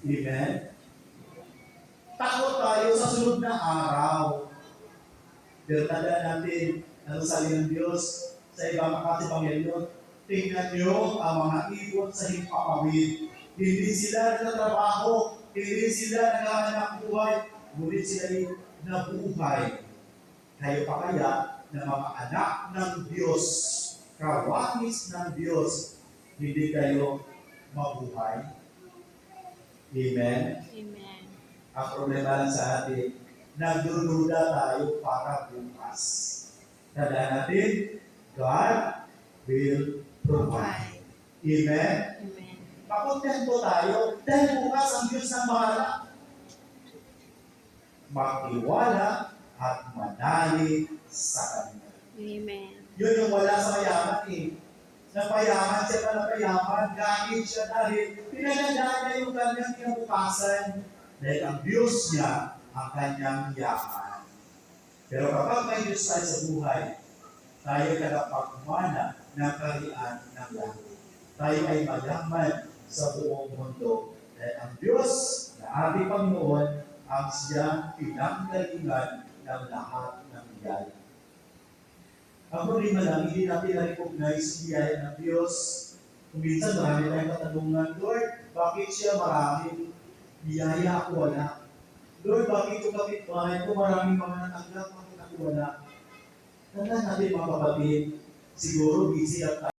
Amen? Takot tayo sa sunod na araw. Pero tandaan natin, ano sabi ng Diyos sa ibang Evangelyo, tingnan niyo ang mga ibon sa himpapawid. Hindi sila nagtatrabaho, hindi sila naghahanap buhay, ngunit sila nabuhay. Kayo pa kaya na mga anak ng Diyos, kawangis ng Diyos, hindi kayo mabuhay? Amen? Amen. Ang problema lang sa atin, nagdududa tayo para bukas. Tandaan natin, God will provide. Amen? Amen. Makontento tayo dahil bukas ang Diyos na bahala. Magtiwala at manali sa Kanya. Amen. Yun yung wala sa mayaman eh. Napayaman siya pa napayaman, gamit siya dahil pinagandaan niya yung kanyang kinabukasan dahil ang Diyos niya ang kanyang yaman. Pero kapag may Diyos tayo sa buhay, tayo tagapagmana ng kaharian ng langit. Tayo ay mayaman sa buong mundo. Dahil ang Diyos na ating Panginoon ang siyang pinanggalingan ng lahat ng biyaya. Ang problema lang, hindi natin na-recognize biyaya ng Diyos. Kung minsan marami tayong katanungan, Lord, bakit siya maraming biyaya ako wala? Lord, bakit yung kapitbahay ko maraming mga natanggap, bakit ako wala? Tandaan natin mga kapatid, siguro busy at